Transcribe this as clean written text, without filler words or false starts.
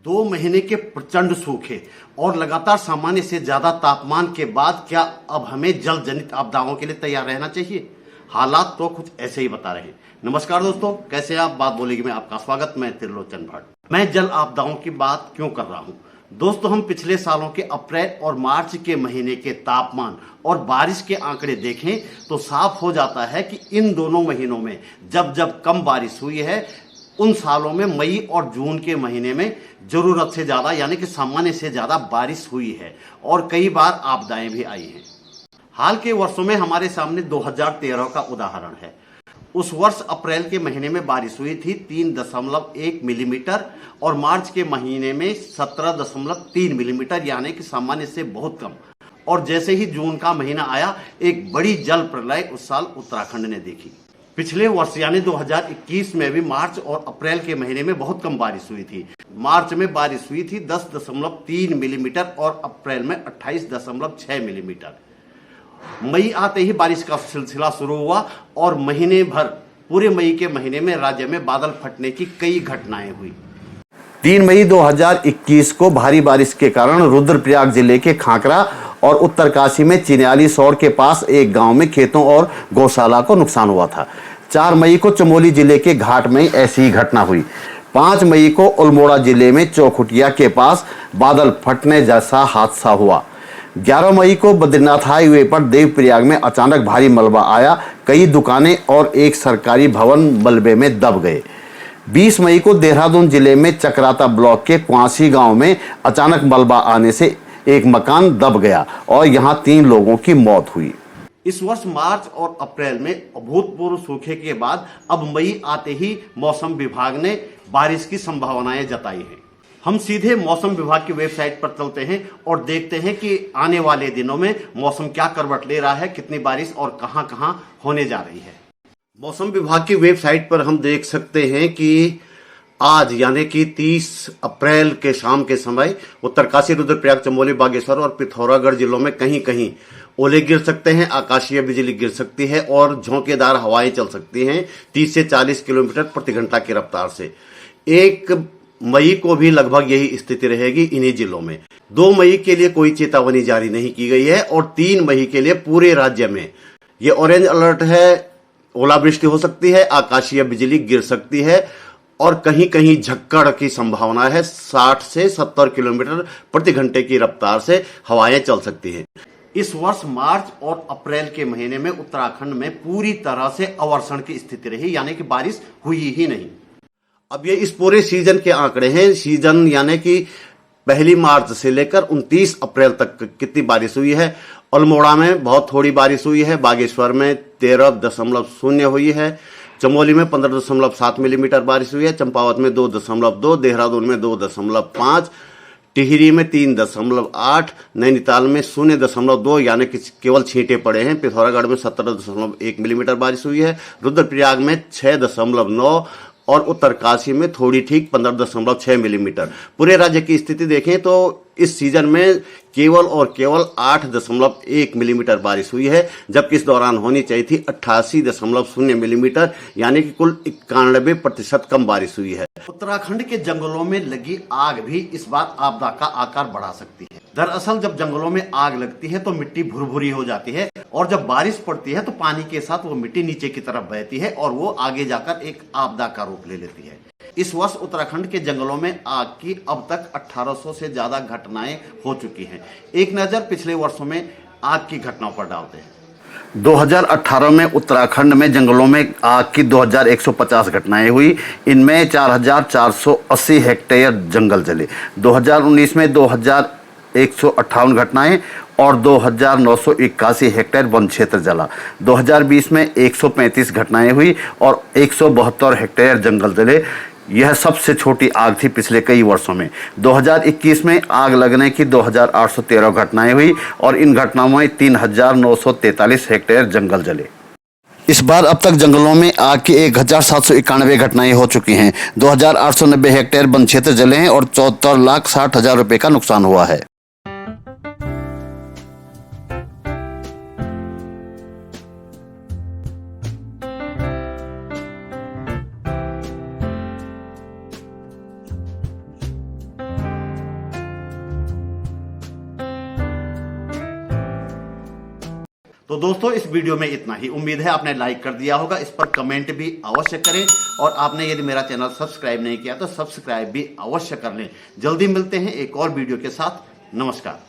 2 महीने के प्रचंड सूखे और लगातार सामान्य से ज्यादा तापमान के बाद क्या अब हमें जल जनित आपदाओं के लिए तैयार रहना चाहिए? हालात तो कुछ ऐसे ही बता रहे हैं। नमस्कार दोस्तों, कैसे आप? बात बोलेगी में आपका स्वागत। मैं त्रिलोचन भट्ट। मैं जल आपदाओं की बात क्यों कर रहा हूं दोस्तों? हम पिछले सालों के अप्रैल और मार्च के महीने के तापमान और बारिश के आंकड़े देखें तो साफ हो जाता है कि इन दोनों महीनों में जब जब कम बारिश हुई है, उन सालों में मई और जून के महीने में जरूरत से ज्यादा यानी कि सामान्य से ज्यादा बारिश हुई है और कई बार आपदाएं भी आई हैं। हाल के वर्षों में हमारे सामने 2013 का उदाहरण है। उस वर्ष अप्रैल के महीने में बारिश हुई थी 3.1 मिलीमीटर और मार्च के महीने में 17.3 मिलीमीटर यानी कि सामान्य से बहुत कम। और जैसे ही जून का महीना आया, एक बड़ी जल प्रलय उस साल उत्तराखंड ने देखी। पिछले वर्ष यानी 2021 में भी मार्च और अप्रैल के महीने में बहुत कम बारिश हुई थी। मार्च में बारिश हुई थी 10.3 मिलीमीटर और अप्रैल में 28.6 मिलीमीटर। मई आते ही बारिश का सिलसिला शुरू हुआ और महीने भर, पूरे मई के महीने में राज्य में बादल फटने की कई घटनाएं हुई। 3 मई 2021 को भारी बारिश के कारण रुद्रप्रयाग जिले के खाकरा और उत्तरकाशी में चिन्याली सौर के पास एक गांव में खेतों और गौशाला को नुकसान हुआ था। 4 मई को चमोली जिले के घाट में ऐसी ही घटना हुई। 5 मई को अल्मोड़ा जिले में चौखुटिया के पास बादल फटने जैसा हादसा हुआ। 11 मई को बद्रीनाथ हाईवे पर देवप्रयाग में अचानक भारी मलबा आया। कई दुकानें और एक सरकारी भवन मलबे में दब गए। 20 मई को देहरादून जिले में चक्राता ब्लॉक के क्वासी गांव में अचानक मलबा आने से एक मकान दब गया और यहां 3 लोगों की मौत हुई। इस वर्ष मार्च और अप्रैल में अभूतपूर्व सूखे के बाद अब मई आते ही मौसम विभाग ने बारिश की संभावनाएं जताई हैं। हम सीधे मौसम विभाग की वेबसाइट पर चलते हैं और देखते हैं कि आने वाले दिनों में मौसम क्या करवट ले रहा है, कितनी बारिश और कहां-कहां होने जा रही है। मौसम विभाग की वेबसाइट पर हम देख सकते हैं कि आज यानी कि 30 अप्रैल के शाम के समय उत्तरकाशी, रुद्रप्रयाग, चमोली, बागेश्वर और पिथौरागढ़ जिलों में कहीं कहीं ओले गिर सकते हैं, आकाशीय बिजली गिर सकती है और झोंकेदार हवाएं चल सकती हैं 30 से 40 किलोमीटर प्रति घंटा की रफ्तार से। 1 मई को भी लगभग यही स्थिति रहेगी इन्हीं जिलों में। 2 मई के लिए कोई चेतावनी जारी नहीं की गई है और 3 मई के लिए पूरे राज्य में ये ऑरेंज अलर्ट है। ओलावृष्टि हो सकती है, आकाशीय बिजली गिर सकती है और कहीं कहीं झक्कड़ की संभावना है। 60 से 70 किलोमीटर प्रति घंटे की रफ्तार से हवाएं चल सकती हैं। इस वर्ष मार्च और अप्रैल के महीने में उत्तराखंड में पूरी तरह से अवर्षण की स्थिति रही, यानी कि बारिश हुई ही नहीं। अब ये इस पूरे सीजन के आंकड़े हैं। सीजन यानी कि 1 मार्च से लेकर 29 अप्रैल तक कितनी बारिश हुई है। अल्मोड़ा में बहुत थोड़ी बारिश हुई है, बागेश्वर में 13.0 हुई है, चमोली में 15.7 मिलीमीटर बारिश हुई है, चंपावत में 2.2, देहरादून में 2.5, टिहरी में 3.8, नैनीताल में 0.2 यानी कि केवल छींटे पड़े हैं, पिथौरागढ़ में 17.1 मिलीमीटर बारिश हुई है, रुद्रप्रयाग में 6.9 और उत्तरकाशी में थोड़ी ठीक 15.6 मिलीमीटर। पूरे राज्य की स्थिति देखें तो इस सीजन में केवल और केवल 8.1 मिलीमीटर बारिश हुई है, जबकि इस दौरान होनी चाहिए थी 88.0 मिलीमीटर यानी कि कुल 91% कम बारिश हुई है। उत्तराखंड के जंगलों में लगी आग भी इस बार आपदा का आकार बढ़ा सकती है। दरअसल जब जंगलों में आग लगती है तो मिट्टी भुरभुरी हो जाती है और जब बारिश पड़ती है तो पानी के साथ वो मिट्टी नीचे की तरफ बहती है और वो आगे जाकर एक आपदा का रूप ले लेती है। इस वर्ष उत्तराखंड के जंगलों में आग की अब तक 1800 से ज्यादा घटनाएं हो चुकी हैं। एक नजर पिछले वर्षों में आग की घटनाओं पर डालते हैं। 2018 में उत्तराखंड में जंगलों में आग की 2150 घटनाएं हुई। इनमें 4480 हेक्टेयर जंगल जले। 2019 में 2158 घटनाएं और 2981 हेक्टेयर वन क्षेत्र जला। 2020 में 135 घटनाएं हुई और 172 हेक्टेयर जंगल जले। यह सबसे छोटी आग थी पिछले कई वर्षों में। 2021 में आग लगने की 2813 घटनाएं हुई और इन घटनाओं में 3943 हेक्टेयर जंगल जले। इस बार अब तक जंगलों में आग की 1791 घटनाएं हो चुकी हैं। 2890 हेक्टेयर वन क्षेत्र जले हैं और 74,60,000 रुपए का नुकसान हुआ है। तो दोस्तों इस वीडियो में इतना ही। उम्मीद है आपने लाइक कर दिया होगा। इस पर कमेंट भी अवश्य करें और आपने यदि मेरा चैनल सब्सक्राइब नहीं किया तो सब्सक्राइब भी अवश्य कर लें। जल्दी मिलते हैं एक और वीडियो के साथ। नमस्कार।